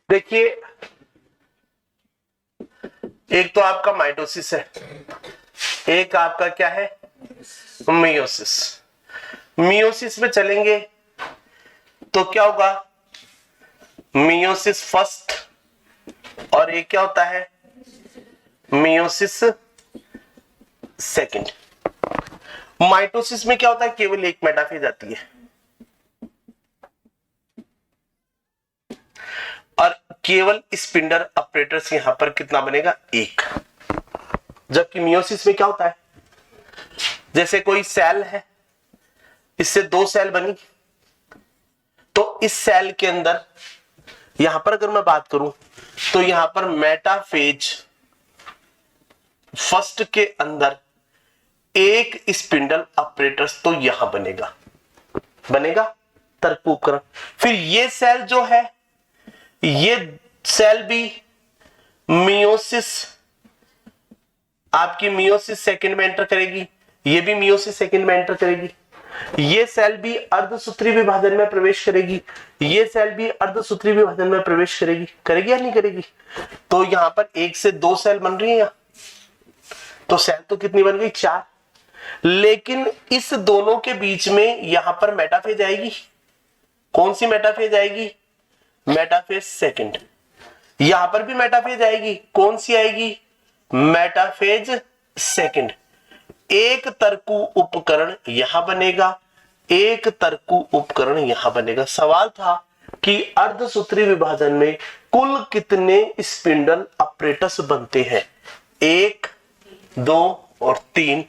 देखिए, एक तो आपका माइटोसिस है, एक आपका क्या है, मियोसिस। मियोसिस में चलेंगे तो क्या होगा, मियोसिस फर्स्ट, और एक क्या होता है, मियोसिस सेकंड। माइटोसिस में क्या होता है, केवल एक मेटाफेज आती है, और केवल स्पिंडल ऑपरेटर्स यहां पर कितना बनेगा, एक। जबकि मियोसिस में क्या होता है, जैसे कोई सेल है, इससे दो सेल बनी, तो इस सेल के अंदर यहां पर अगर मैं बात करूं तो यहां पर मेटाफेज फर्स्ट के अंदर एक स्पिंडल ऑपरेटर्स तो यहां बनेगा तर्क उपकरण। फिर ये सेल जो है, ये सेल भी मियोसिस, आपकी मियोसिस सेकंड में एंटर करेगी, ये भी मियोसिस सेकंड में एंटर करेगी। ये सेल भी अर्धसूत्री विभाजन में प्रवेश करेगी, ये सेल भी अर्धसूत्री विभाजन में प्रवेश करेगी या नहीं करेगी। तो यहां पर एक से दो सेल बन रही है यहां, तो सेल तो कितनी बन गई, चार। लेकिन इस दोनों के बीच में यहां पर मेटाफेज आएगी, कौन सी मेटाफेज आएगी, मेटाफेज सेकंड। यहां पर भी मेटाफेज आएगी, कौन सी आएगी, मेटाफेज सेकंड। एक तर्कु उपकरण यहां बनेगा, एक तर्कु उपकरण यहां बनेगा। सवाल था कि अर्धसूत्री विभाजन में कुल कितने स्पिंडल ऑपरेटर्स बनते हैं, एक, दो और तीन।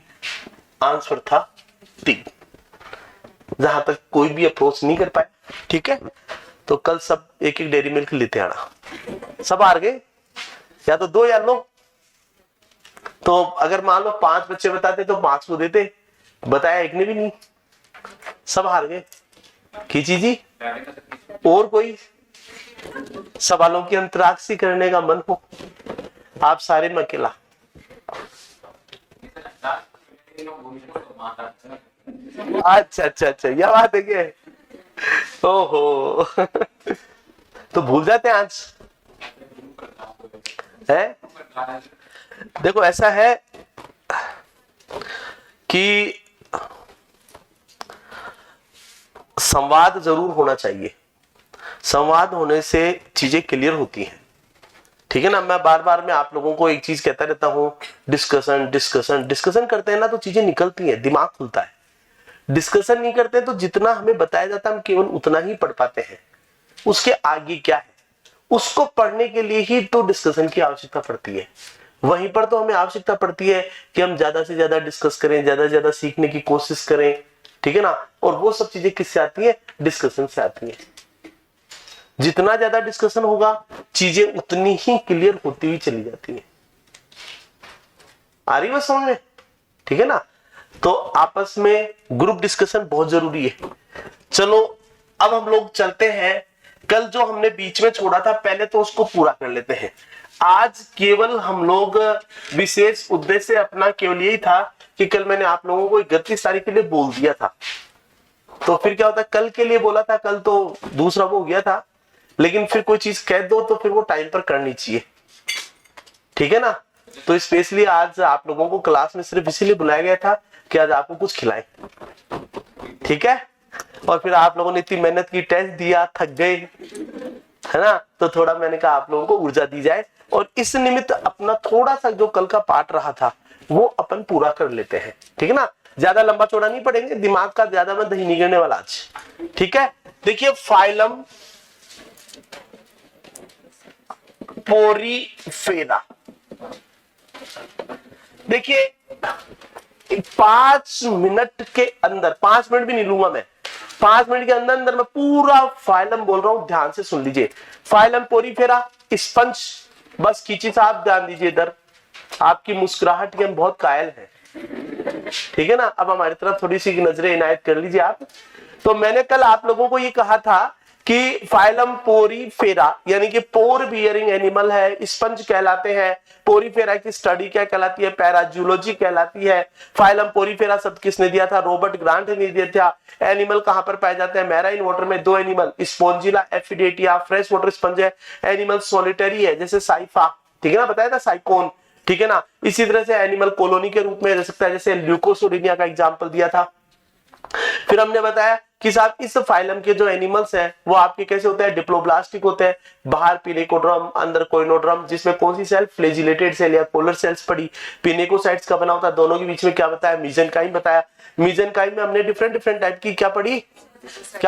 आंसर था तीन। जहां तक कोई भी अप्रोच नहीं कर पाए, ठीक है, तो कल सब एक एक डेयरी मिल्क लेते आना। सब हार गए, या तो दो या लो। तो अगर मान लो 5 बच्चे बताते तो 5 को देते, बताया एक ने भी नहीं, सब हार गए। खींची जी, और कोई सवालों की अंतराक्षी करने का मन हो, आप सारे में अकेला। अच्छा अच्छा अच्छा, यह बात है क्या, ओहो तो भूल जाते हैं आज है। देखो ऐसा है कि संवाद जरूर होना चाहिए, संवाद होने से चीजें क्लियर होती हैं, ठीक है ना। मैं बार बार मैं आप लोगों को एक चीज कहता रहता हूं, डिस्कशन डिस्कशन डिस्कशन करते हैं ना तो चीजें निकलती हैं, दिमाग खुलता है। डिस्कशन नहीं करते तो जितना हमें बताया जाता है हम केवल उतना ही पढ़ पाते हैं, उसके आगे क्या है उसको पढ़ने के लिए ही तो डिस्कशन की आवश्यकता पड़ती है। वहीं पर तो हमें आवश्यकता पड़ती है कि हम ज्यादा से ज्यादा डिस्कस करें, ज्यादा से ज्यादा सीखने की कोशिश करें, ठीक है ना। और वो सब चीजें किससे आती है, डिस्कशन से आती है। जितना ज्यादा डिस्कशन होगा चीजें उतनी ही क्लियर होती हुई चली जाती है। आ रही बात समझ में, ठीक है ना। तो आपस में ग्रुप डिस्कशन बहुत जरूरी है। चलो अब हम लोग चलते हैं, कल जो हमने बीच में छोड़ा था पहले तो उसको पूरा कर लेते हैं। आज केवल हम लोग विशेष उद्देश्य अपना केवल यही था कि कल मैंने आप लोगों को 31 तारीख के लिए बोल दिया था, तो फिर क्या होता है, कल के लिए बोला था, कल तो दूसरा वो हो गया था, लेकिन फिर कोई चीज कह दो तो फिर वो टाइम पर करनी चाहिए, ठीक है ना। तो स्पेशली आज आप लोगों को क्लास में सिर्फ इसीलिए बुलाया गया था कि आज आपको कुछ खिलाएं, ठीक है। और फिर आप लोगों ने इतनी मेहनत की, टेस्ट दिया, थक गए, है ना, तो थोड़ा मैंने कहा आप लोगों को ऊर्जा दी जाए, और इस निमित्त अपना थोड़ा सा जो कल का पाठ रहा था वो अपन पूरा कर लेते हैं, ठीक है ना। ज्यादा लंबा चौड़ा नहीं पढ़ेंगे, दिमाग का ज्यादा में दही नहीं गिरने वाला आज, ठीक है। देखिए फाइलम पोरीफेरा, देखिए 5 मिनट के अंदर, 5 मिनट भी नहीं लूंगा मैं, 5 मिनट के अंदर अंदर मैं पूरा फाइलम बोल रहा हूं, ध्यान से सुन लीजिए। फाइलम पोरीफेरा, स्पंज, बस खींची साहब ध्यान दीजिए इधर, आपकी मुस्कुराहट के हम बहुत कायल हैं, ठीक है ना। अब हमारी तरफ थोड़ी सी नजरें इनायत कर लीजिए आप। तो मैंने कल आप लोगों को ये कहा था कि फाइलम पोरीफेरा यानी कि पोर बियरिंग एनिमल है, स्पंज कहलाते हैं। पोरीफेरा की स्टडी क्या कहलाती है? पैराजूलॉजी कहलाती है। फाइलम पोरीफेरा शब्द किसने दिया था? रॉबर्ट ग्रांट ने दिया था। एनिमल कहां पर पाए जाते हैं? मैराइन वाटर में। दो एनिमल स्पोंजिला एफिडेटिया फ्रेश वाटर स्पंज है। एनिमल सोलिटरी है जैसे साइफा, ठीक है ना, बताया था साइकोन, ठीक है ना। इसी तरह से एनिमल कॉलोनी के रूप में रह सकता है, जैसे ल्यूकोसोडिनिया का एग्जांपल दिया था। फिर हमने बताया कि साहब इस फाइलम के जो एनिमल्स हैं वो आपके कैसे होते हैं? डिप्लोब्लास्टिक होते हैं। बाहर पिनेकोड्रम, अंदर कोइनोड्रम, जिसमें कौन सी सेल? फ्लैजिलेटेड सेल या पोलर सेल्स पड़ी। पिनेकोसाइट्स का बना होता है। दोनों के बीच में क्या बताया? मीसेंकाइम बताया। मीसेंकाइम में हमने डिफरेंट डिफरेंट टाइप की क्या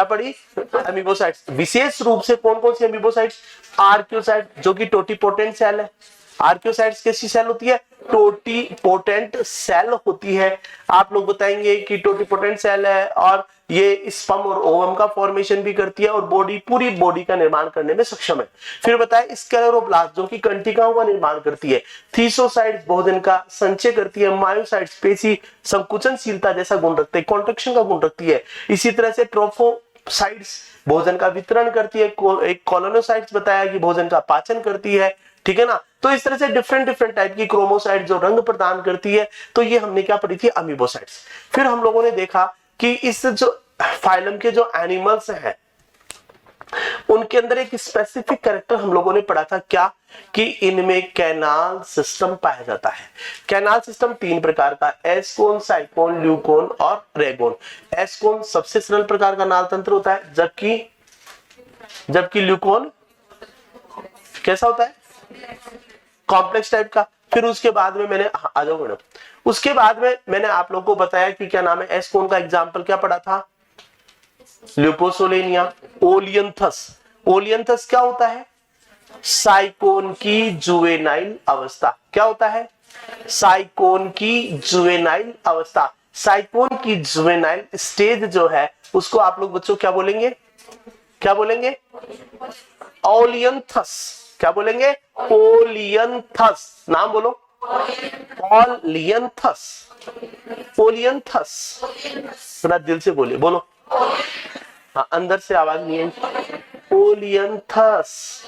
पढ़ी? अमीबोसाइट्स। विशेष रूप से कौन कौन सी अमीबोसाइट्स? आर्कियोसाइट जो कि टोटीपोटेंट सेल है। आर्कियोसाइट्स कैसी सेल होती है? टोटीपोटेंट सेल होती है। आप लोग बताएंगे कि टोटीपोटेंट सेल है और ये स्पर्म और ओवम का फॉर्मेशन भी करती है और पूरी बॉडी का निर्माण करने में सक्षम है। फिर बताया स्क्लेरोब्लास्ट जो कि कंटिकाओं का निर्माण करती है। थीसोसाइट्स भोजन का संचय करती है। मायोसाइट्स पेशी संकुचनशीलता जैसा गुण रखते हैं, कॉन्ट्रैक्शन का गुण रखती है। इसी तरह से ट्रोफोसाइट्स भोजन का वितरण करती है। एक कॉलोनोसाइट्स बताया कि भोजन का पाचन करती है, ठीक है ना। तो इस तरह से डिफरेंट डिफरेंट टाइप की क्रोमोसाइट जो रंग प्रदान करती है। तो ये हमने क्या पढ़ी थी? अमीबोसाइट्स। फिर हम लोगों ने देखा कि इस जो फाइलम के जो एनिमल्स हैं उनके अंदर एक स्पेसिफिक कैरेक्टर हम लोगों ने पढ़ा था, क्या? कि इनमें कैनाल सिस्टम पाया जाता है। कैनाल सिस्टम तीन प्रकार का, एस्कोन, साइकोन, ल्यूकोन और रेगोन। एस्कोन सबसे सरल प्रकार का नाल तंत्र होता है, जबकि ल्यूकोन कैसा होता है? कॉम्प्लेक्स टाइप का। फिर उसके बाद में मैंने आ जाओ मैडम, उसके बाद में मैंने आप लोगों को बताया कि क्या नाम है? एस्कोन का एग्जाम्पल क्या पढ़ा था? ल्यूकोसोलेनिया। ओलियंथस, ओलियंथस क्या होता है? साइकोन की जुवेनाइल अवस्था। क्या होता है? साइकोन की जुवेनाइल अवस्था। साइकोन की जुवेनाइल स्टेज जो है उसको आप लोग बच्चों क्या बोलेंगे? क्या बोलेंगे? ओलियंथस। क्या बोलेंगे? ओलियंथस। नाम बोलो। ओलियंथस। ओलियंथस। थोड़ा दिल से बोलिए, बोलो। हाँ, अंदर से आवाज नहीं है। ओलियंथस,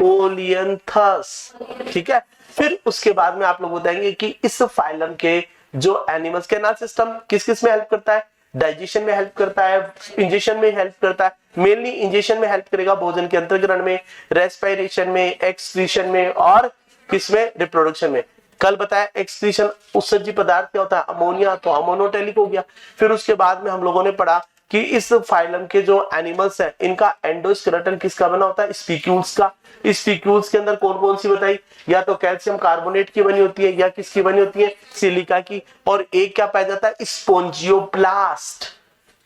ओलियंथस, ठीक है। फिर उसके बाद में आप लोग बताएंगे कि इस फाइलम के जो एनिमल्स कैनाल सिस्टम किस किस में हेल्प करता है? डाइजेशन में हेल्प करता है, इंजेशन में हेल्प करता है। मेनली इंजेशन में हेल्प करेगा, भोजन के अंतर्ग्रहण में, रेस्पिरेशन में, एक्सक्रीशन में और किसमें? रिप्रोडक्शन में। कल बताया एक्सक्रीशन उत्सर्जी पदार्थ क्या होता है? अमोनिया, तो अमोनोटेलिक हो गया। फिर उसके बाद में हम लोगों ने पढ़ा कि इस फाइलम के जो एनिमल्स हैं इनका एंडोस्केलेटन किसका बना होता है? स्पीक्यूल्स का। स्पीक्यूल्स के अंदर कौन कौन सी बताई? या तो कैल्शियम कार्बोनेट की बनी होती है या किसकी बनी होती है? सिलिका की। और एक क्या पाया जाता है? स्पोंजियोब्लास्ट।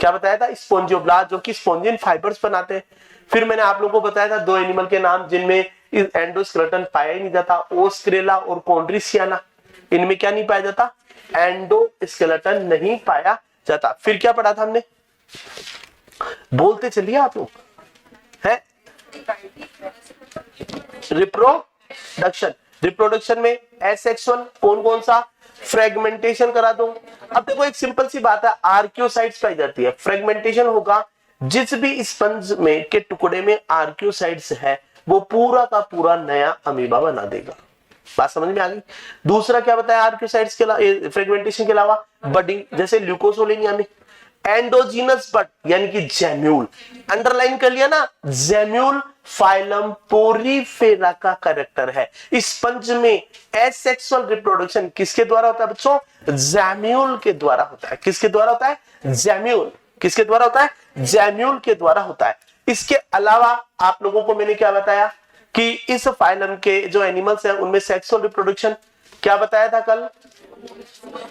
क्या बताया था? स्पोंजियोब्लास्ट जो कि स्पोंजिन फाइबर्स बनाते हैं। फिर मैंने आप लोगों को बताया था दो एनिमल के नाम जिनमें एंडोस्केलेटन पाया ही नहीं जाता, ओस्क्रेला और कॉन्ड्रिसियाना। इनमें क्या नहीं पाया जाता? एंडोस्केलेटन नहीं पाया जाता। फिर क्या पढ़ा था हमने? बोलते चलिए आप लोग, है रिप्रोडक्शन। रिप्रोडक्शन में एसेक्सुअल कौन कौन सा? फ्रेगमेंटेशन करा दो। अब देखो एक सिंपल सी बात है, आर्कियोसाइट्स पाई जाती है। फ्रेगमेंटेशन होगा जिस भी स्पंज में के टुकड़े में आर्कियोसाइट्स है वो पूरा का पूरा नया अमीबा बना देगा। बात समझ में आ गई? दूसरा क्या बताया आर्कियोसाइट्स के फ्रेगमेंटेशन के अलावा? बडिंग, जैसे ल्यूकोसोलेनिया में एंडोजीनस बड यानी कि जेम्यूल। अंडरलाइन कर लिया ना? जेम्यूल फाइलम पोरीफेरा का कैरेक्टर है। स्पंज में एसेक्सुअल रिप्रोडक्शन किसके द्वारा होता है बच्चों? जेम्यूल के द्वारा होता है। किसके द्वारा होता है? जेम्यूल। किसके द्वारा होता है? जेम्यूल के द्वारा होता है। इसके अलावा आप लोगों को मैंने क्या बताया कि इस फाइलम के जो एनिमल्स हैं उनमें सेक्सुअल रिप्रोडक्शन क्या बताया था कल?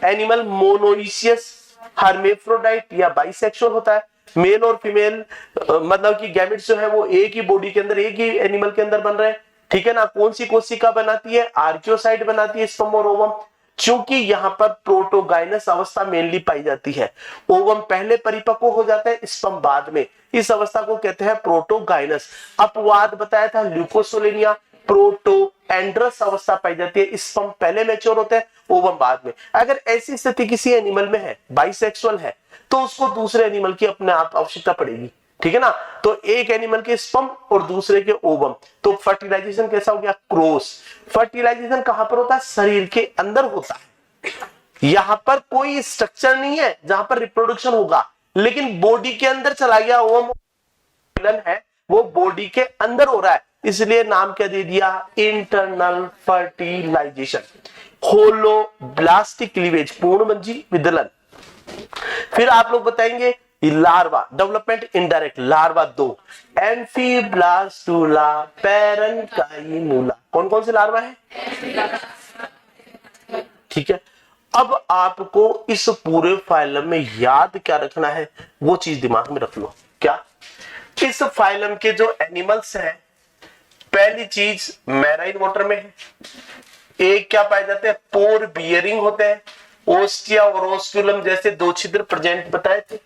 एनिमल मोनोइशियस, हर्मेफ्रोडाइट या बाइसेक्सुअल होता है। मेल और फीमेल मतलब कि गैमेट्स जो है वो एक ही बॉडी के अंदर, एक ही एनिमल के अंदर बन रहे हैं, ठीक है ना। कौन सी कोशिका बनाती है? आर्कियोसाइट बनाती है, स्पर्म और ओवम। क्योंकि यहां पर प्रोटोगाइनस अवस्था मेनली पाई जाती है। ओवम पहले परिपक्व हो जाता है, स्पर्म बाद में। इस अवस्था को कहते हैं प्रोटोगाइनस। अपवाद बताया था ल्यूकोसोलेनिया, प्रोटोएंड्रस अवस्था पाई जाती है, स्पर्म पहले मैच्योर होते हैं, ओवम बाद में। अगर ऐसी स्थिति किसी एनिमल में है, बाइसेक्सुअल है, तो उसको दूसरे एनिमल की अपने आप आवश्यकता पड़ेगी, ठीक है ना। तो एक एनिमल के स्पर्म और दूसरे के ओवम, तो फर्टिलाइजेशन कैसा हो गया, क्रॉस। फर्टिलाइजेशन कहां पर होता है, शरीर के अंदर होता है। यहां पर कोई स्ट्रक्चर नहीं है जहां पर रिप्रोडक्शन होगा, लेकिन बॉडी के अंदर चला गया, ओवम है वो बॉडी के अंदर हो रहा है, इसलिए नाम क्या दे दिया, इंटरनल फर्टिलाइजेशन। होलोब्लास्टिक क्लीवेज, पूर्णमंजी विदलन। फिर आप लोग बताएंगे larva development indirect, larva 2 amphiblastula parenchymula. कौन कौन से लार्वा है, ठीक है। अब आपको इस पूरे फाइलम में याद क्या रखना है, वो चीज दिमाग में रख लो। क्या, इस फाइलम के जो एनिमल्स हैं, पहली चीज मैराइन वाटर में है, एक क्या पाए जाते हैं, पोर बियरिंग होते हैं, ओस्टिया और ओस्कुलम जैसे 2 छिद्र प्रेजेंट बताए थे,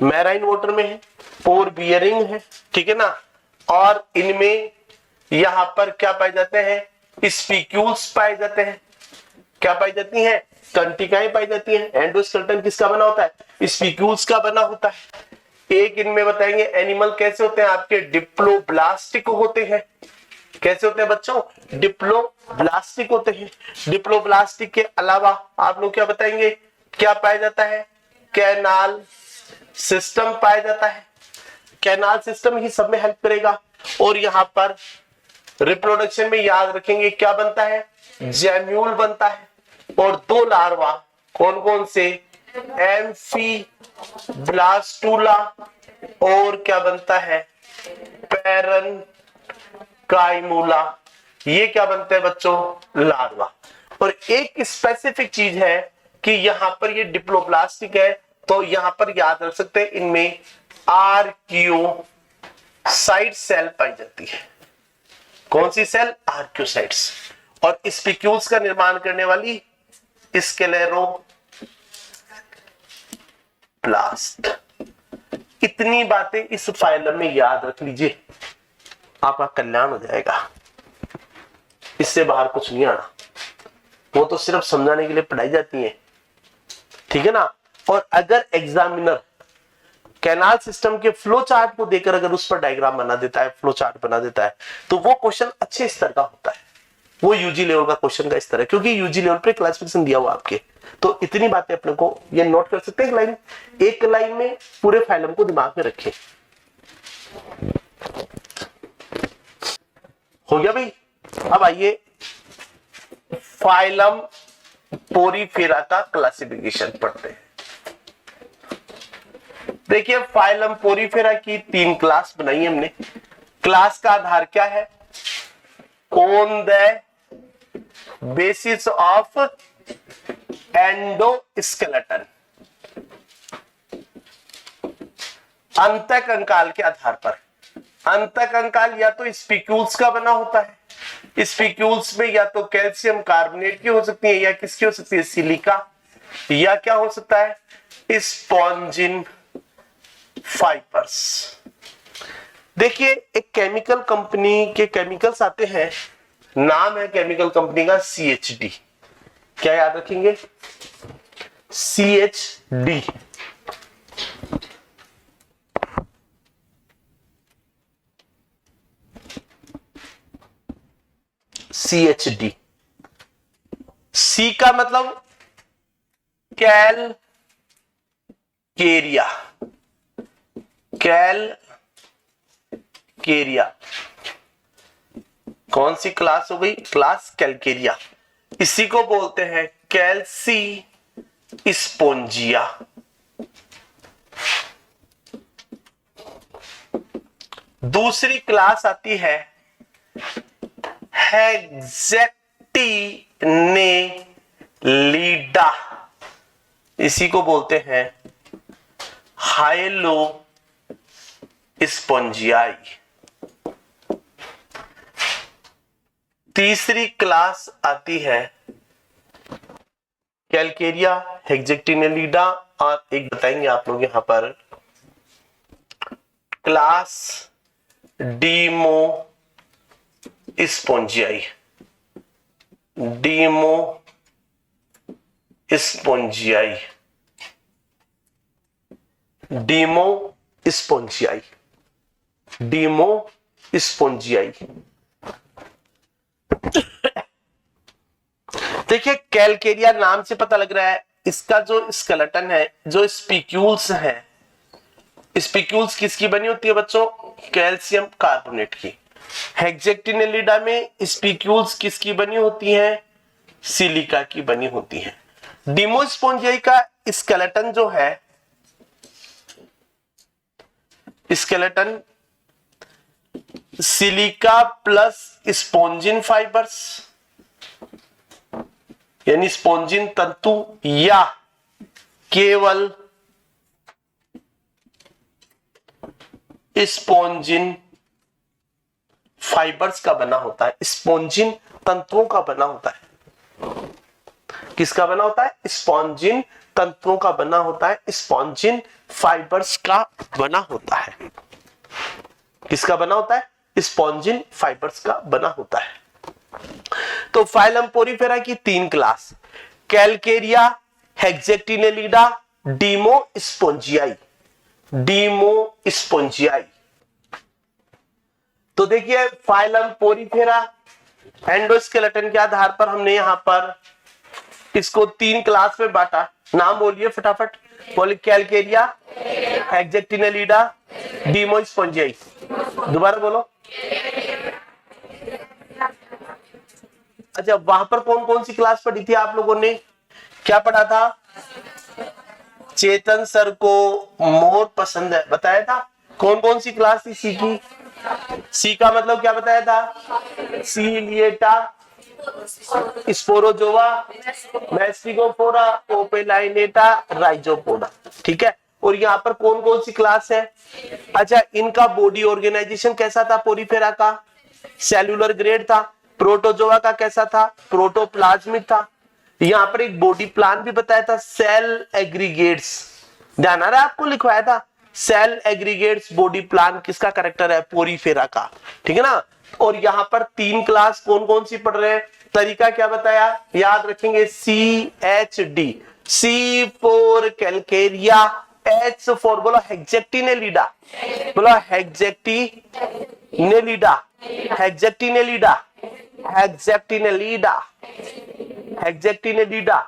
मैराइन वाटर में है, पोर बियरिंग है, ठीक है ना। और इनमें यहां पर क्या पाए जाते हैं, स्पिक्यूल्स पाए जाते हैं, क्या पाई जाती हैं, तंत्रिकाएं पाई जाती हैं। एंडोस्केलेटन किसका बना होता है, स्पिक्यूल्स का बना होता है। एक इनमें बताएंगे एनिमल कैसे होते हैं, आपके डिप्लोब्लास्टिक होते हैं। कैसे होते हैं बच्चों, डिप्लोब्लास्टिक होते हैं। डिप्लोब्लास्टिक के अलावा आप लोग क्या बताएंगे, क्या पाया जाता है, कैनाल सिस्टम पाया जाता है। कैनाल सिस्टम ही सब में हेल्प करेगा। और यहां पर रिप्रोडक्शन में याद रखेंगे क्या बनता है, जेम्यूल बनता है। और 2 लार्वा कौन कौन से, एम्फीब्लास्टुला और क्या बनता है, पैरेन्काइमुला। ये क्या बनते हैं बच्चों, लार्वा। और एक स्पेसिफिक चीज है कि यहां पर ये डिप्लोब्लास्टिक है, तो यहां पर याद रख सकते हैं इनमें आर्कियोसाइट सेल पाई जाती है। कौन सी सेल, आर्कियोसाइट्स। और स्पिक्यूल्स का निर्माण करने वाली स्क्लेरोप्लास्ट। इतनी बातें इस फाइलम में याद रख लीजिए, आपका कल्याण हो जाएगा। इससे बाहर कुछ नहीं आना, वो तो सिर्फ समझाने के लिए पढ़ाई जाती है, ठीक है ना। और अगर एग्जामिनर कैनाल सिस्टम के फ्लो चार्ट को देकर अगर उस पर डायग्राम बना देता है, फ्लो चार्ट बना देता है, तो वो क्वेश्चन अच्छे स्तर का होता है। वो यूजी लेवल का क्वेश्चन का स्तर है, क्योंकि यूजी लेवल पे क्लासिफिकेशन दिया हुआ आपके। तो इतनी बातें अपने को ये नोट कर सकते हैं, एक लाइन में पूरे फाइलम को दिमाग में रखें। हो गया भाई। अब आइए फाइलम पोरीफेरा का क्लासिफिकेशन पढ़ते हैं। देखिए फाइलम पोरीफेरा की 3 क्लास बनाई हमने। क्लास का आधार क्या है, on the basis of endoskeleton, अंतःकंकाल के आधार पर। अंतःकंकाल या तो स्पिक्यूल्स का बना होता है, स्पिक्यूल्स में या तो कैल्शियम कार्बोनेट की हो सकती है, या किसकी हो सकती है, सिलिका, या क्या हो सकता है, स्पॉन्जिन फाइबर्स। देखिए एक केमिकल कंपनी के केमिकल्स आते हैं, नाम है केमिकल कंपनी का CHD। क्या याद रखेंगे, CHD। CHD, C का मतलब कैलकेरिया, कैलकेरिया। कौन सी क्लास हो गई, क्लास कैलकेरिया। इसी को बोलते हैं कैल्सी स्पोंजिया। दूसरी क्लास आती है हेक्सेक्टिनेलिडा, इसी को बोलते हैं हाइलो स्पोंजियाई। तीसरी क्लास आती है कैलकेरिया, हेक्सेक्टिनेलिडा, और एक बताएंगे आप लोग यहां पर class Demospongiae, Demospongiae, Demospongiae. Demospongiae. देखिए कैलकेरिया नाम से पता लग रहा है इसका जो स्केलेटन है, जो स्पिक्यूल्स है, स्पिक्यूल्स किसकी बनी होती है बच्चों? कैल्शियम कार्बोनेट की। हेक्सेक्टिनेलिडा में स्पिक्यूल्स किसकी बनी होती है? सिलिका की बनी होती है। डीमोस्पोंजियाई का स्केलेटन जो है, स्केलेटन सिलिका प्लस स्पोंजिन फाइबर्स यानी स्पोंजिन तंतु या केवल स्पोंजिन फाइबर्स का बना होता है। स्पोंजिन तंतुओं का बना होता है। किसका बना होता है? स्पोंजिन तंतुओं का बना होता है। स्पोंजिन फाइबर्स का बना होता है। किसका बना होता है? स्पोंजिन फाइबर्स का बना होता है। तो फाइलम पोरीफेरा की 3 क्लास, कैलकेरिया, हेक्सेक्टिनेलिडा, डीमोस्पोंजियाई। डीमोस्पोंजियाई। तो देखिए फाइलम पोरीफेरा एंडोस्केलेटन के आधार पर हमने यहां पर इसको 3 क्लास में बांटा। नाम बोलिए फटाफट, बोलिए। कैलकेरिया, हेक्सेक्टिनेलिडा, डीमोस्पोंजियाई। दोबारा बोलो। अच्छा, वहां पर कौन कौन सी क्लास पढ़ी थी आप लोगों ने? क्या पढ़ा था? चेतन सर को मोर पसंद है बताया था। कौन कौन सी क्लास थी सी की? सी का मतलब क्या बताया था? सीलिएटा, स्पोरोजोआ, मैस्टिगोफोरा, ओपेलाइनेटा, राइजोपोडा। ठीक है। और यहाँ पर कौन कौन सी क्लास है? अच्छा, इनका बॉडी ऑर्गेनाइजेशन कैसा था? पोरीफेरा का सेल्यूलर ग्रेड था। प्रोटोजोआ का कैसा था? प्रोटोप्लाज्मिक था। यहां पर एक बॉडी प्लान भी बताया था, सेल एग्रीगेट्स। ध्यान आ रहा है आपको? लिखवाया था सेल एग्रीगेट्स बॉडी प्लान। किसका करेक्टर है? पोरीफेरा का। ठीक है ना। और यहां पर 3 क्लास कौन कौन सी पढ़ रहे हैं? तरीका क्या बताया? याद रखेंगे, CHD। C for Calcarea, H for बोलो हेक्सेक्टिनेलिडा, बोलो हेक्सेक्टिनेलिडा, हेक्सेक्टिनेलिडा, हेक्सेक्टिनेलिडा, हेक्सेक्टिनेलिडा।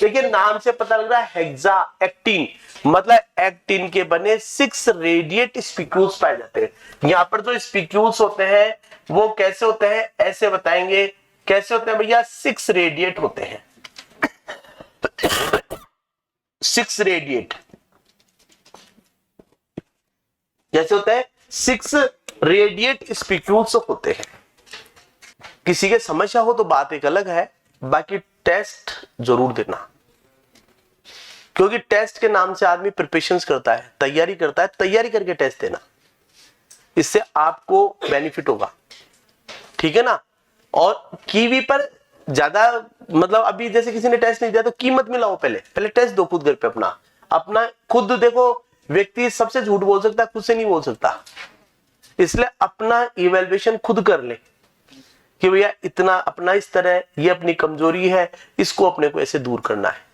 देखिए नाम से पता लग रहा है हेक्सा एक्टिन, मतलब एक्टिन के बने 6 रेडिएट स्पिक्यूल्स पाए जाते हैं। यहां पर जो स्पिक्यूल्स होते हैं वो कैसे होते हैं? ऐसे बताएंगे। कैसे होते हैं भैया? 6 रेडिएट होते हैं। 6 रेडिएट जैसे होते हैं, 6 रेडिएट स्पिक्यूल्स होते हैं। किसी के समस्या हो तो बात एक अलग है, बाकी टेस्ट जरूर देना, क्योंकि टेस्ट के नाम से आदमी प्रिपरेशंस करता है, तैयारी करता है। तैयारी करके टेस्ट देना, इससे आपको बेनिफिट होगा। ठीक है ना। और कीवी पर ज्यादा मतलब अभी जैसे किसी ने टेस्ट नहीं दिया तो कीमत मिलाओ, पहले टेस्ट दो खुद घर पे अपना खुद देखो। व्यक्ति सबसे झूठ बोल सकता है, खुद से नहीं बोल सकता। इसलिए अपना इवैल्यूएशन खुद कर ले कि भैया इतना अपना स्तर है, ये अपनी कमजोरी है, इसको अपने को ऐसे दूर करना है।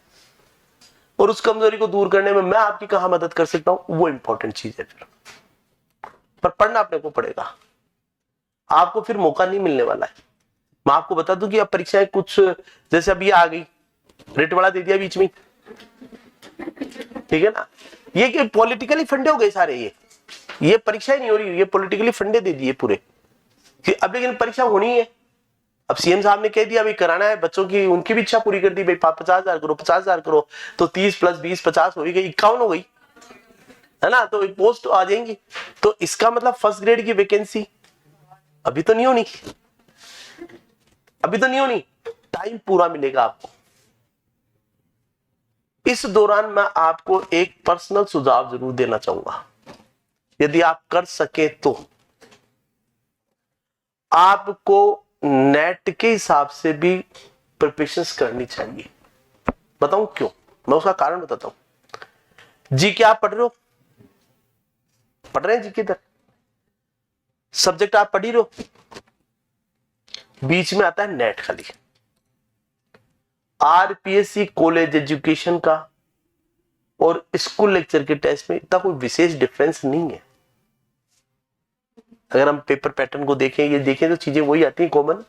और उस कमजोरी को दूर करने में मैं आपकी कहां मदद कर सकता हूं, वो इंपॉर्टेंट चीज है। फिर पर पढ़ना अपने को पड़ेगा, आपको फिर मौका नहीं मिलने वाला है। मैं आपको बता दूं कि अब परीक्षाएं कुछ जैसे अभी आ गई, रेट वाला दे दिया बीच में। ठीक है ना। ये कि पॉलिटिकली फंडे हो गए सारे, ये परीक्षा ही नहीं हो रही, ये पॉलिटिकली फंडे दे दिए पूरे कि अब लेकिन परीक्षा होनी है। अब सीएम साहब ने कह दिया भाई कराना है बच्चों की, उनकी भी इच्छा पूरी कर दी भाई 50,000 करो, 50,000 करो। तो 30 + 20 50 हो गई, 51 हो गई है ना। तो पोस्ट आ जाएंगी। तो इसका मतलब फर्स्ट ग्रेड की वैकेंसी अभी तो नहीं होनी, अभी तो नहीं होनी, टाइम पूरा मिलेगा आपको। इस दौरान मैं आपको एक पर्सनल सुझाव जरूर देना चाहूंगा, यदि आप कर सके तो आपको नेट के हिसाब से भी प्रिपरेशंस करनी चाहिए। बताऊं क्यों? मैं उसका कारण बताता हूं। जी क्या आप पढ़ रहे हो? पढ़ रहे हैं जी किधर? सब्जेक्ट आप पढ़ ही रहे हो, बीच में आता है नेट खाली। आरपीएससी कॉलेज एजुकेशन का और स्कूल लेक्चर के टेस्ट में इतना कोई विशेष डिफरेंस नहीं है। अगर हम पेपर पैटर्न को देखें, ये देखें तो चीजें वही आती हैं कॉमन,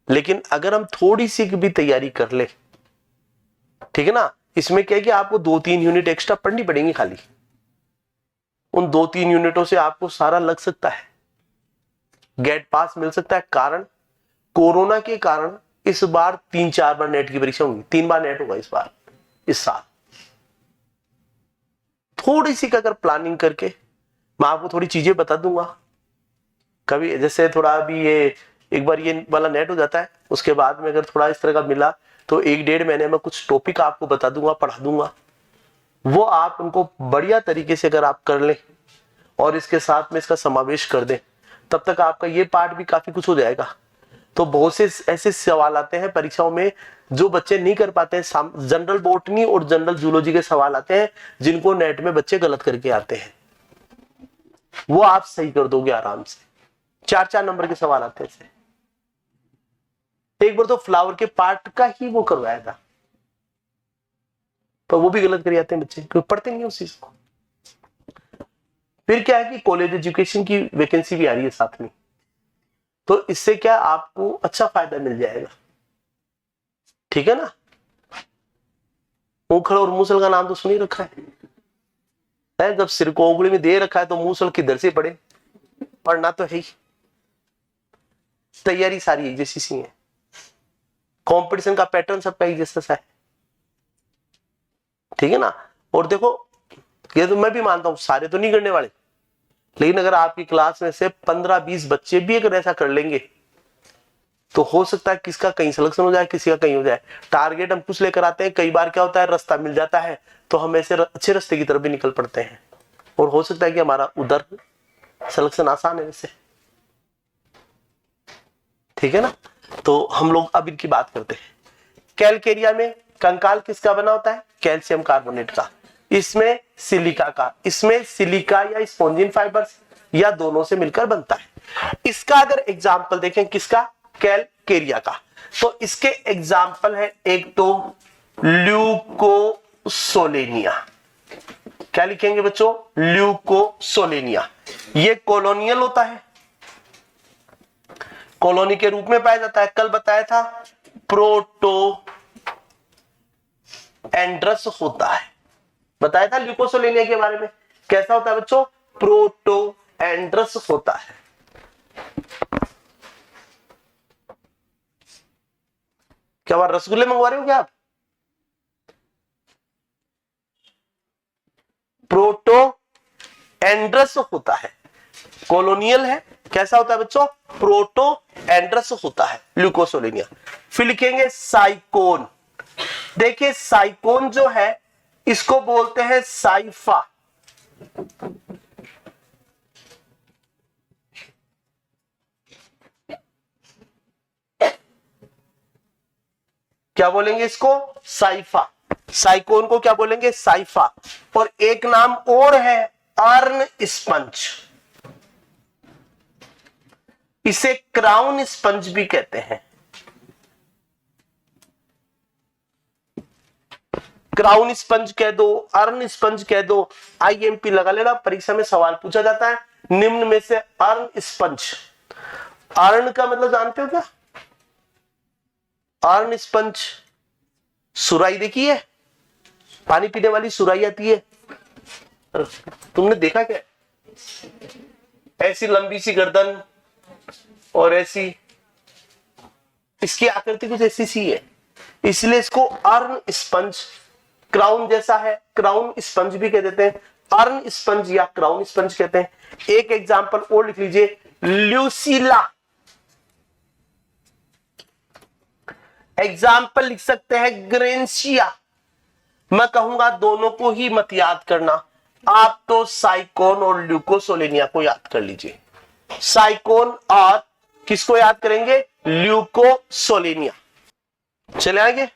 लेकिन अगर हम थोड़ी सी भी तैयारी कर ले, ठीक है ना, इसमें क्या है कि आपको 2-3 यूनिट एक्स्ट्रा पढ़नी पड़ेंगी खाली, उन 2-3 यूनिटों से आपको सारा लग सकता है, गेट पास मिल सकता है। कारण कोरोना के कारण इस बार 3-4 बार नेट की परीक्षा होगी, 3 बार नेट होगा इस बार, इस साल। थोड़ी सी अगर प्लानिंग करके, मैं आपको थोड़ी चीजें बता दूंगा कभी, जैसे थोड़ा अभी ये एक बार ये वाला नेट हो जाता है, उसके बाद में अगर थोड़ा इस तरह का मिला तो 1-1.5 महीने में कुछ टॉपिक आपको बता दूंगा, पढ़ा दूंगा, वो आप उनको बढ़िया तरीके से अगर आप कर लें और इसके साथ में इसका समावेश कर दें, तब तक आपका ये पार्ट भी काफी कुछ हो जाएगा। तो बहुत से ऐसे सवाल आते हैं परीक्षाओं में जो बच्चे नहीं कर पाते हैं, जनरल बॉटनी और जनरल जूलॉजी के सवाल आते हैं जिनको नेट में बच्चे गलत करके आते हैं, वो आप सही कर दोगे आराम से। 4-4 नंबर के सवाल आते हैं। एक बार तो फ्लावर के पार्ट का ही वो करवाया था, पर वो भी गलत कर जाते हैं बच्चे, क्योंकि पढ़ते नहीं उस चीज को। फिर क्या है कि कॉलेज एजुकेशन की वैकेंसी भी आ रही है साथ में, तो इससे क्या आपको अच्छा फायदा मिल जाएगा, ठीक है ना। मूंगफल और मूसल का नाम तो सुन ही रखा है, जब सिर को उंगली में दे रखा है तो मूसल किधर से पड़े, पढ़ना तो है ही। तैयारी सारी एक जैसी सी है, कंपटीशन का पैटर्न सबका एक जैसा सा है, ठीक है ना। और देखो ये तो मैं भी मानता हूं सारे तो नहीं करने वाले, लेकिन अगर आपकी क्लास में से 15-20 बच्चे भी अगर ऐसा कर लेंगे तो हो सकता है किसका कहीं सिलेक्शन हो जाए, किसी का कहीं हो जाए। टारगेट हम कुछ लेकर आते हैं, कई बार क्या होता है रास्ता मिल जाता है तो हम ऐसे अच्छे रास्ते की तरफ भी निकल पड़ते हैं, और हो सकता है कि हमारा उधर सिलेक्शन आसान है वैसे, ठीक है ना। तो हम लोग अब इनकी बात करते हैं। कैलकेरिया में कंकाल किसका बना होता है? कैल्शियम कार्बोनेट का, इसमें सिलिका का, इसमें सिलिका या स्पॉन्जिन फाइबर्स या दोनों से मिलकर बनता है। इसका अगर एग्जाम्पल देखें किसका, कैलकेरिया का, तो इसके एग्जाम्पल है एक तो ल्यूकोसोलेनिया। क्या लिखेंगे बच्चों? ल्यूकोसोलेनिया। ये कॉलोनियल होता है, कॉलोनी के रूप में पाया जाता है। कल बताया था प्रोटो एंड्रस होता है, बताया था ल्यूकोसोलेनिया के बारे में। कैसा होता है बच्चों? प्रोटो एंड्रस होता है। क्या बात, रसगुल्ले मंगवा रहे हो क्या आप? प्रोटो एंड्रस होता है, कॉलोनियल है। कैसा होता है बच्चों? प्रोटो एंड्रस होता है ल्यूकोसोलेनिया। फिर लिखेंगे साइकोन। देखिए साइकोन जो है इसको बोलते हैं साइफा। क्या बोलेंगे इसको? साइफा। साइकोन को क्या बोलेंगे? साइफा। और एक नाम और है अर्न स्पंज, इसे क्राउन स्पंज भी कहते हैं। क्राउन स्पंज कह दो, अर्न स्पंज कह दो, आईएमपी लगा लेना, परीक्षा में सवाल पूछा जाता है निम्न में से अर्न स्पंज। अर्न का मतलब जानते हो क्या? अर्न स्पंज सुराई देखी है, पानी पीने वाली सुराई आती है, तुमने देखा क्या? ऐसी लंबी सी गर्दन और ऐसी, इसकी आकृति कुछ ऐसी सी है, इसलिए इसको अर्न स्पंज, क्राउन जैसा है, क्राउन स्पंज भी कह देते हैं, अर्न स्पंज या क्राउन स्पंज कहते हैं। एक एग्जांपल और लिख लीजिए, ल्यूसीला। एग्जाम्पल लिख सकते हैं ग्रेंशिया। मैं कहूंगा दोनों को ही मत याद करना, आप तो साइकोन और ल्यूकोसोलेनिया को याद कर लीजिए। साइकोन और किसको याद करेंगे? ल्यूकोसोलेनिया। चले आगे,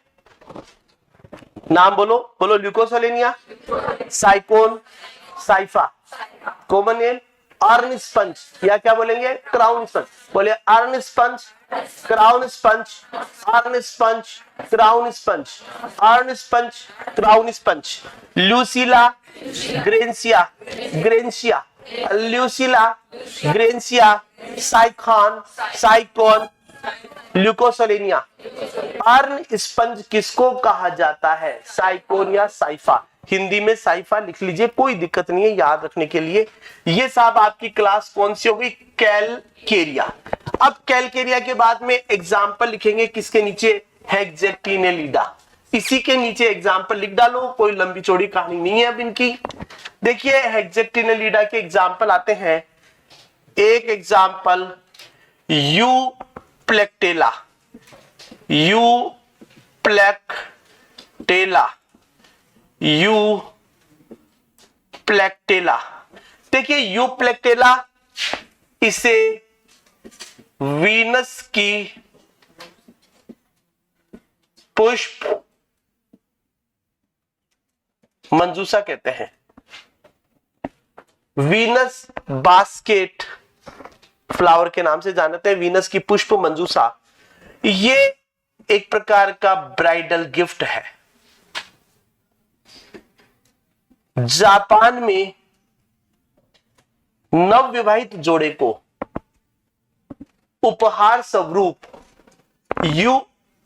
नाम बोलो, बोलो Leucosolenia, Sycon, Scypha, common name urn sponge, या क्या बोलेंगे? Crown sponge. बोले urn sponge, crown sponge, urn sponge, crown sponge, urn sponge, crown sponge. Leucilla, Grantia, Grantia, Leucilla, Grantia, Sycon, Sycon, Leucosolenia. Urn sponge किसको कहा जाता है? Sycon या cipher. Hindi में साइफा लिख लीजिए, कोई दिक्कत नहीं है याद रखने के लिए। ये साहब आपकी क्लास कौन सी होगी? कैलकेरिया। अब कैलकेरिया के बाद में एग्जाम्पल लिखेंगे किसके नीचे? हेक्सेक्टिनेलिडा। इसी के नीचे एग्जाम्पल लिख डालो, कोई लंबी चौड़ी कहानी नहीं है अब इनकी। देखिए हेक्सेक्टिनेलिडा के एग्जाम्पल आते हैं। एक example you प्लेक्टेला, Euplectella, you प्लेक्टेला। देखिए यू प्लेक्टेला, इसे वीनस की पुष्प मंजूषा कहते हैं। वीनस बास्केट फ्लावर के नाम से जानते हैं, वीनस की पुष्प मंजूषा। ये एक प्रकार का ब्राइडल गिफ्ट है। जापान में नवविवाहित जोड़े को उपहार स्वरूप यू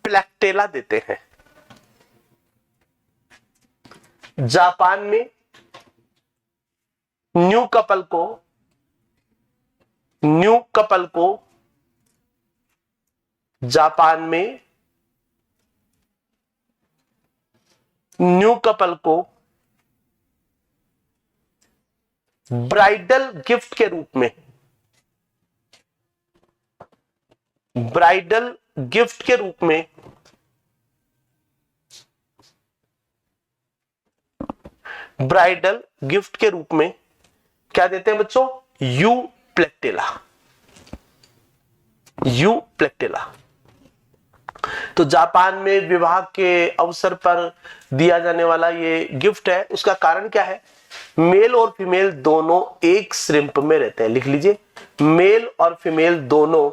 प्लेक्टेला देते हैं। जापान में न्यू कपल को जापान में न्यू कपल को ब्राइडल गिफ्ट के रूप में, ब्राइडल गिफ्ट के रूप में ब्राइडल गिफ्ट के रूप में क्या देते हैं बच्चों? Euplectella, Euplectella. तो जापान में विवाह के अवसर पर दिया जाने वाला ये गिफ्ट है। उसका कारण क्या है? मेल और फीमेल दोनों एक श्रिम्प में रहते हैं। लिख लीजिए, मेल और फीमेल दोनों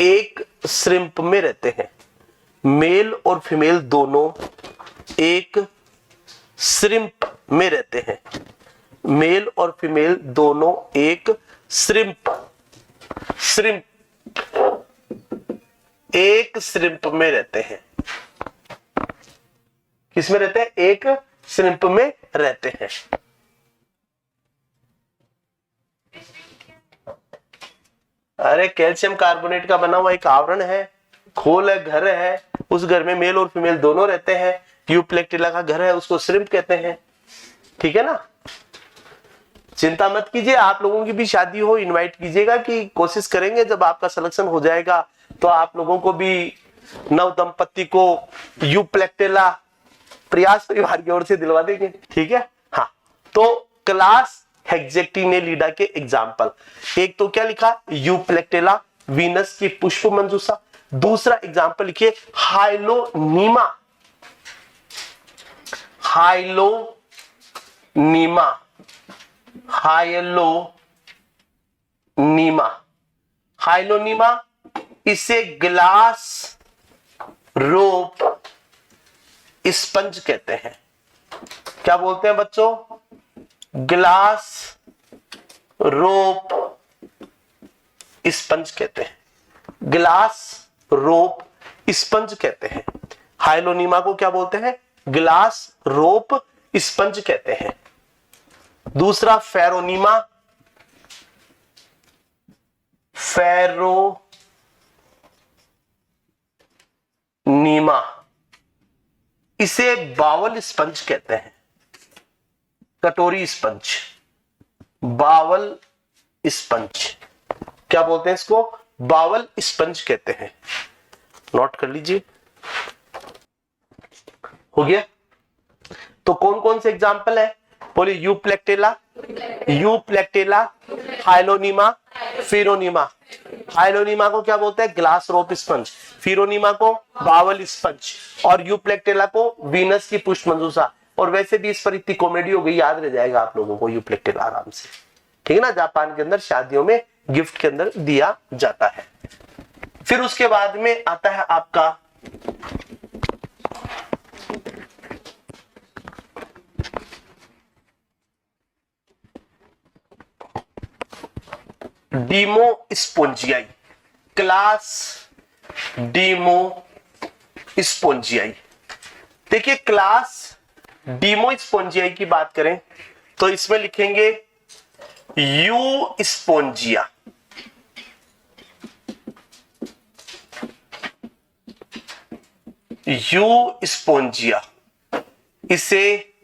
एक श्रिम्प में रहते हैं। मेल और फीमेल दोनों एक श्रिम्प में रहते हैं। मेल और फीमेल दोनों एक श्रिम्प एक श्रिम्प में रहते हैं। किसमें रहते हैं? एक श्रिम्प में रहते हैं। अरे कैल्शियम कार्बोनेट का बना हुआ एक आवरण है, खोल है, घर है। उस घर में मेल और फीमेल दोनों रहते हैं। यूप्लेक्टिला का घर है, उसको श्रिम्प कहते हैं। ठीक है ना? चिंता मत कीजिए, आप लोगों की भी शादी हो इनवाइट कीजिएगा, कि कोशिश करेंगे जब आपका सिलेक्शन हो जाएगा तो आप लोगों को भी, नव दंपत्ति को यूप्लेक्टिला प्रयास परिवार की ओर से दिलवा देंगे। ठीक है? हाँ, तो क्लास हेक्सेक्टिनेलिडा के एग्जाम्पल, एक तो क्या लिखा? यूप्लेक्टिला, वीनस की पुष्प मंजूषा। दूसरा एग्जाम्पल लिखिए हाइलोनीमा, हाइलोनीमा, हाइलोनीमा, हाइलोनीमा। इसे ग्लास रोप स्पंज कहते हैं। क्या बोलते हैं बच्चों? ग्लास रोप स्पंज कहते हैं। ग्लास रोप स्पंज कहते हैं। हाइलोनीमा को क्या बोलते हैं? ग्लास रोप स्पंज कहते हैं। दूसरा फेरोनीमा, फेरोनीमा, इसे बावल स्पंज कहते हैं। कटोरी स्पंज, बावल स्पंज, क्या बोलते हैं इसको? बावल स्पंज कहते हैं। नोट कर लीजिए। हो गया? तो कौन कौन से एग्जाम्पल है? बोलिए, यूप्लेक्टिला, यूप्लेक्टिला, हाइलोनीमा, फेरोनीमा। हाइलोनीमा को क्या बोलते हैं? ग्लास रोप स्पंज। फेरोनीमा को बावल स्पंज। और यूप्लेक्टिला को वीनस की पुष्प मंजूषा। और वैसे भी इस पर इतनी कॉमेडी हो गई, याद रह जाएगा आप लोगों को यूप्लेक्टिला आराम से। ठीक है ना? जापान के अंदर शादियों में गिफ्ट के अंदर दिया जाता है। फिर उसके बाद में आता है आपका डीमोस्पोंजियाई, क्लास डीमोस्पोंजियाई। देखिए क्लास डीमोस्पोंजियाई की बात करें तो इसमें लिखेंगे यू स्पोंजिया, यू स्पोंजिया, इसे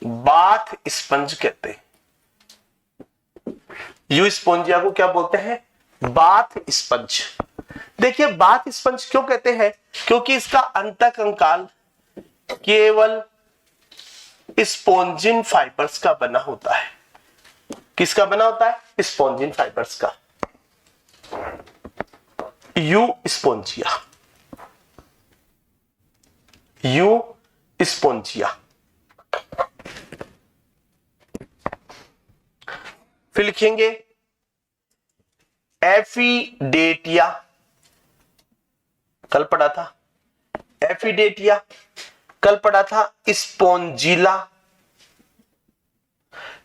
बाथ स्पंज कहते हैं। यू स्पोंजिया को क्या बोलते हैं? Bath sponge. देखिए बाथ स्पंज क्यों कहते हैं? क्योंकि इसका अंतःकंकाल केवल स्पोंजिन फाइबर्स का बना होता है। किसका बना होता है? स्पोंजिन फाइबर्स का। You spongia, you spongia. फिर लिखेंगे एफिडेटिया, कल पढ़ा था एफिडेटिया, कल पढ़ा था स्पोंजिला।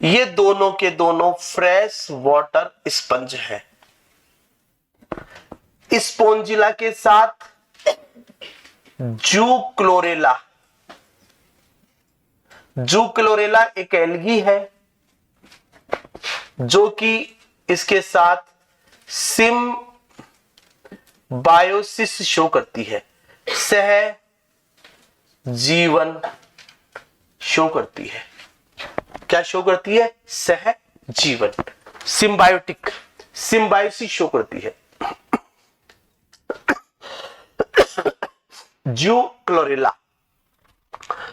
ये दोनों के दोनों फ्रेश वाटर स्पंज है। स्पोंजिला के साथ जूक्लोरेला, जूक्लोरेला एक एल्गी है जो कि इसके साथ सिम्बायोसिस शो करती है, सह जीवन शो करती है। क्या शो करती है? सह जीवन, सिम्बायोटिक, सिम्बायोसिस शो करती है। जूक्लोरेला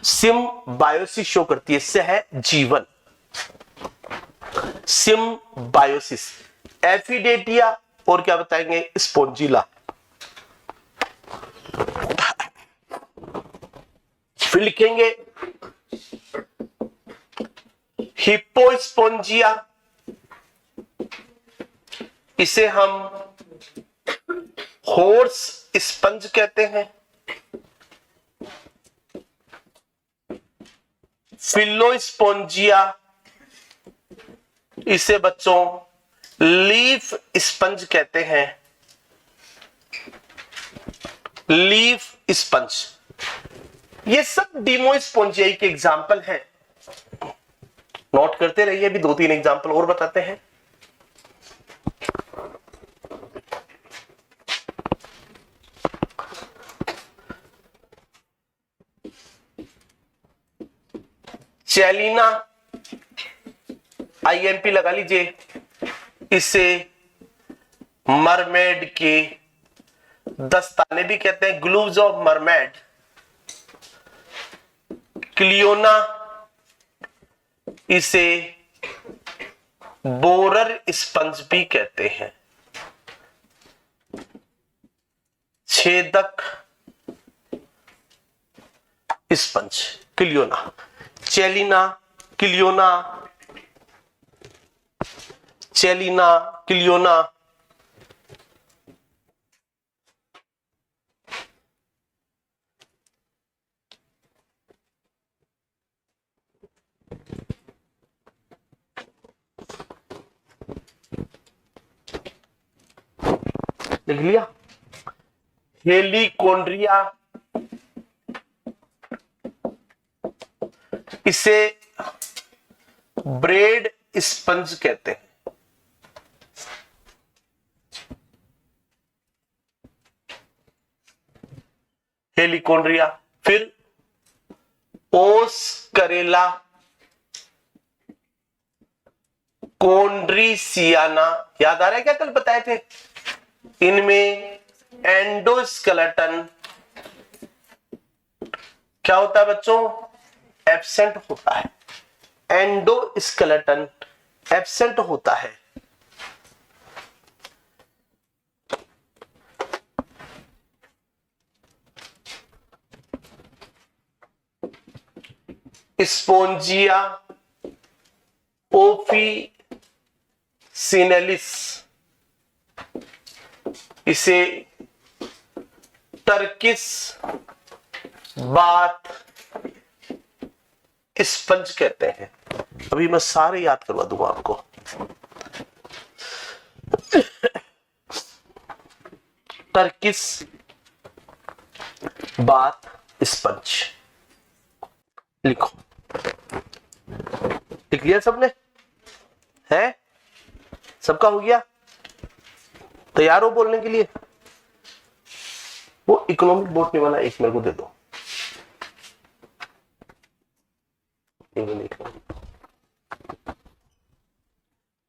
सिम्बायोसिस शो करती है, सह जीवन, सिम्बायोसिस। एफिडेटिया और क्या बताएंगे? स्पोंजिला। फिर लिखेंगे हिप्पोस्पोंजिया, इसे हम हॉर्स स्पंज कहते हैं। फिलोस्पोंजिया, इसे बच्चों लीफ स्पंज कहते हैं, लीफ स्पंज। ये सब डीमोस्पोंजियाई के एग्जाम्पल हैं। नोट करते रहिए, अभी 2-3 एग्जाम्पल और बताते हैं। चैलिना, आईएमपी लगा लीजिए, इसे मरमेड के दस्ताने भी कहते हैं, ग्लूव्स ऑफ मरमेड। क्लियोना, इसे बोरर स्पंज भी कहते हैं। छेदक sponge, Cliona. Chalina, Cliona, Chalina, Cliona. लिख लिया? हेलिकोन्ड्रिया, इसे ब्रेड स्पंज कहते हैं। हेलिकोन्ड्रिया। फिर ओस करेला, कोन्ड्रीसियाना, याद आ रहा है क्या कल बताए थे? इनमें एंडोस्केलेटन क्या होता है बच्चों? एब्सेंट होता है। एंडोस्केलेटन एब्सेंट होता है। स्पोंजिया ओफिसिनेलिस, इसे टर्किश बाथ स्पंज कहते हैं। अभी मैं सारे याद करवा दूंगा आपको। टर्किश बाथ स्पंज लिखो। लिख लिया सबने? है सबका हो गया? तैयार हो बोलने के लिए? वो इकोनॉमिक बोटनी वाला एक मेरे को दे दो।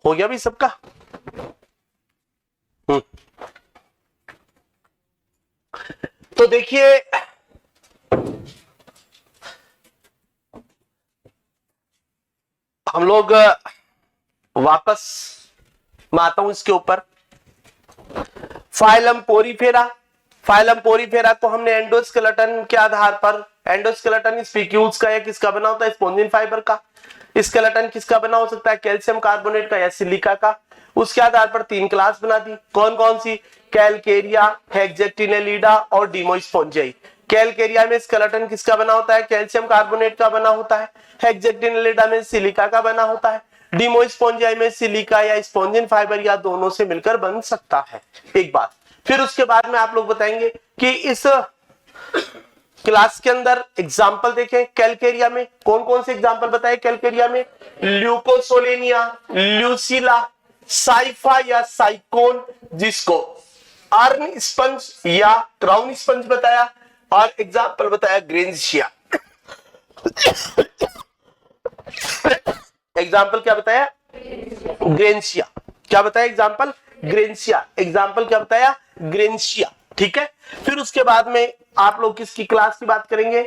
हो गया भी सबका? तो देखिए हम लोग वापस मैं आता हूं इसके ऊपर। फाइलम पोरीफेरा, फाइलम पोरीफेरा को हमने एंडोस्केलेटन के आधार पर, एंडोस्केलेटन स्पीक्यूल्स का या किसका बना होता है? स्पॉन्जिन फाइबर का। स्केलेटन किसका बना हो सकता है? कैल्शियम कार्बोनेट का या सिलिका का। उसके आधार पर 3 क्लास बना दी। कौन कौन सी? कैलकेरिया, हेक्जेक्टिनेलिडा और डीमोस्पोंजियाई। कैलकेरिया में स्केलेटन किसका बना होता है? कैल्शियम कार्बोनेट का बना होता है। हेक्जेक्टिनेलिडा में सिलिका का बना होता है। डीमोस्पोंजियाई में सिलिका या स्पॉन्जिन फाइबर या दोनों से मिलकर बन सकता है। एक बात। फिर उसके बाद में आप लोग बताएंगे कि इस क्लास के अंदर एग्जाम्पल देखें। कैलकेरिया में कौन कौन से एग्जाम्पल बताए? कैलकेरिया में ल्यूकोसोलेनिया, ल्यूसिला, साइफा या साइकोन, जिसको अर्न स्पंज या क्राउन स्पंज बताया, और एग्जाम्पल बताया ग्रेंशिया। एग्जाम्पल क्या बताया? ग्रेंशिया। क्या बताया? एग्जाम्पल ग्रेंशिया। एग्जाम्पल क्या बताया? ग्रेंशिया। ठीक है। फिर उसके बाद में आप लोग किसकी क्लास की बात करेंगे?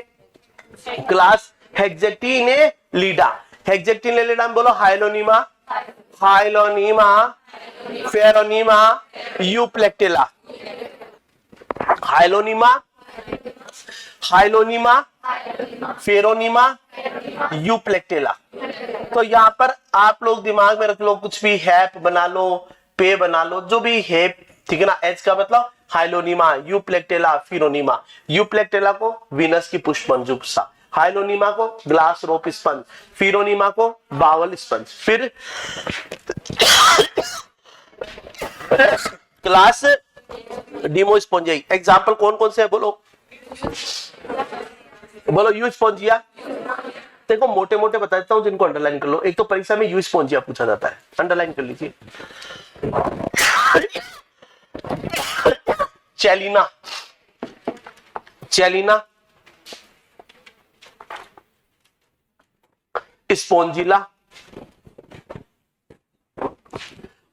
क्लास हेक्जेक्टिनेलिडा। हेक्जेक्टिनेलिडा में बोलो हाइलोनीमा, हाइलोनीमा, फेरोनीमा, यूप्लेक्टेला। हाइलोनीमा, हाइलोनीमा, फेरोनीमा, यूप्लेक्टेला। तो यहां पर आप लोग दिमाग में रख लो, कुछ भी हैप बना लो, पे बना लो, जो भी है, ठीक है ना। एच का मतलब हाइलोनीमा, यूप्लेक्टेला, फिरोनीमा। यूप्लेक्टेला को वीनस की पुष्पमंजुषा, हाइलोनीमा को ग्लास रोप स्पंज, फिरोनीमा को बावल स्पंज। फिर क्लास डीमोस्पोंजियाई। एग्जाम्पल कौन कौन से है? बोलो बोलो। You spongia. देखो मोटे मोटे बता देता हूं, जिनको अंडरलाइन कर लो। एक तो परीक्षा में यू स्पोंजिया पूछा जाता है, अंडरलाइन कर लीजिए। चैलिना, चैलिना, स्पोंजिला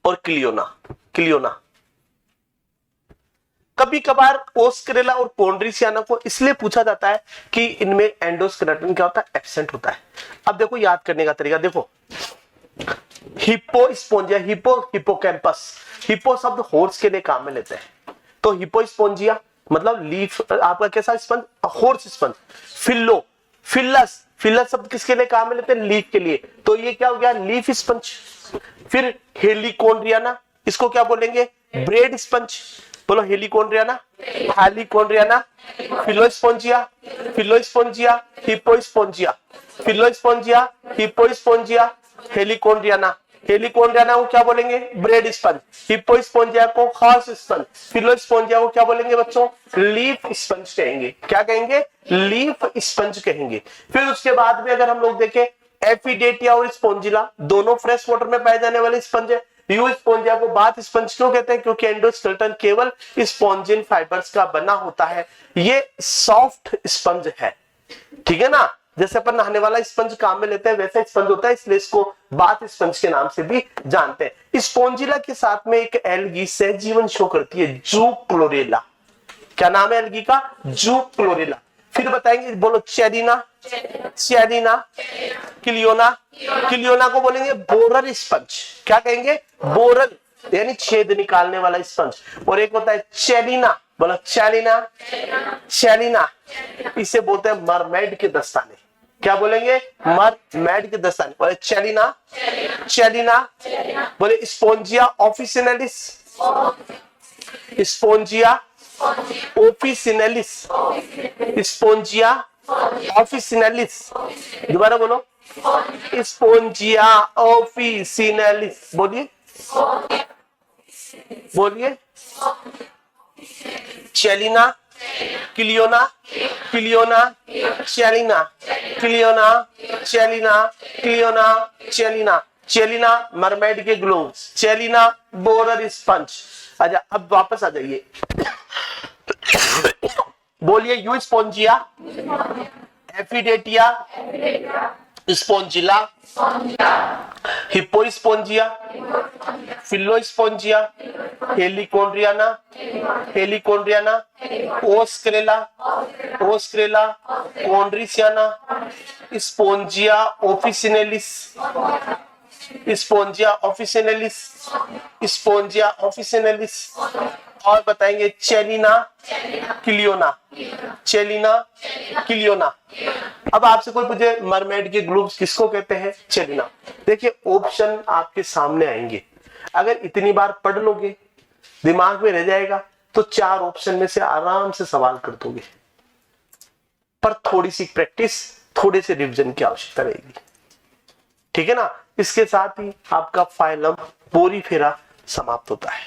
और क्लियोना। क्लियोना कभी कभार ओस्क्रेला और पोन्ड्रिसियाना को इसलिए पूछा जाता है कि इनमें एंडोस्केलेटन क्या होता है? एब्सेंट होता है। अब देखो याद करने का तरीका देखो। हिप्पोस्पोंजिया, हिप्पो हिप्पोकैम्पस, हिप्पो शब्द हॉर्स के लिए काम में लेते हैं, तो हिप्पोस्पोंजिया मतलब लीफ आपका कैसा sponge? Horse sponge. Phyllo, phyllus, phyllus शब्द किसके लिए काम में लेते हैं? लीफ के लिए, तो ये क्या हो गया? Leaf sponge. फिर हेलिकोन्ड्रियाना, इसको क्या बोलेंगे? Bread sponge. बोलो हेलिकोन्ड्रियाना, हेलिकोन्ड्रियाना, फिलोस्पोंजिया, फिलोस्पोंजिया, हिप्पोस्पोंजिया, फिलोस्पोंजिया, हिप्पोस्पोंजिया, हेलिकोन्ड्रियाना। हेलिकोन्ड्रियाना को क्या बोलेंगे? Bread sponge. हिप्पोस्पोंजिया को हॉर्स स्पंज। फिलोस्पोंजिया को क्या बोलेंगे बच्चों? लीफ स्पंज कहेंगे। क्या कहेंगे? लीफ स्पंज कहेंगे। फिर उसके बाद में अगर हम लोग देखें, एफिडेटिया और स्पोंजिला दोनों फ्रेश वाटर में पाए जाने वाले स्पंज है। यू स्पोंजिया को बाथ स्पंज क्यों कहते हैं? क्योंकि एंडोस्केलेटन केवल स्पॉन्जिन फाइबर्स का बना होता है। ये सॉफ्ट स्पंज है, ठीक है ना। जैसे अपन नहाने वाला स्पंज काम में लेते हैं, वैसा स्पंज होता है, इसलिए इसको बाथ स्पंज के नाम से भी जानते हैं। स्पोंजिला के साथ में एक एल्गी सहजीवन शो करती है, जूक्लोरेला। क्या नाम है एल्गी का? जूक्लोरेला। फिर बताएंगे, बोलो चेरिना, चेरिना, क्लियोना, क्लियोना को बोलेंगे बोरर स्पंज। क्या कहेंगे? बोरर यानी छेद निकालने वाला स्पंज। और एक होता है चेलिना, बोलो चेलिना, चेलिना, इसे बोलते हैं मरमेड के दस्ताने। क्या बोलेंगे? मरमेड के दस्ताने। बोले चेलिना, चेलिना, बोले spongia officinalis, spongia officinalis, spongia officinalis. दोबारा बोलो, स्पोंजिया ऑफिसिनेलिस। बोलिए बोलिए, चेलिना, Cliona, Cliona, चेलिना, Cliona, चेलिना, Cliona, चेलिना। चेलिना mermaid के ग्लोव्स, चेलिना बोरर स्पंज। अच्छा अब वापस आ जाइए, बोलिए you spongia, एफिडेटिया, स्पोंजिला, हिप्पोस्पोंजिया, फिलोस्पोंजिया, हेलिकोड्रियाना, हेलिकोड्रियाना, ओस्क्रेला, ओस्क्रेला, कोन्ड्रिसियाना, spongia officinalis, spongia officinalis, spongia officinalis. और बताएंगे चेलिना, क्लियोना, चेलिना, क्लियोना। अब आपसे कोई पूछे मरमेड के ग्लोव्स किसको कहते हैं? चेलिना। देखिए ऑप्शन आपके सामने आएंगे, अगर इतनी बार पढ़ लोगे दिमाग में रह जाएगा तो 4 ऑप्शन में से आराम से सवाल कर दोगे, पर थोड़ी सी प्रैक्टिस, थोड़े से रिवीजन की आवश्यकता रहेगी, ठीक है ना। इसके साथ ही आपका फाइलम पोरीफेरा समाप्त होता है।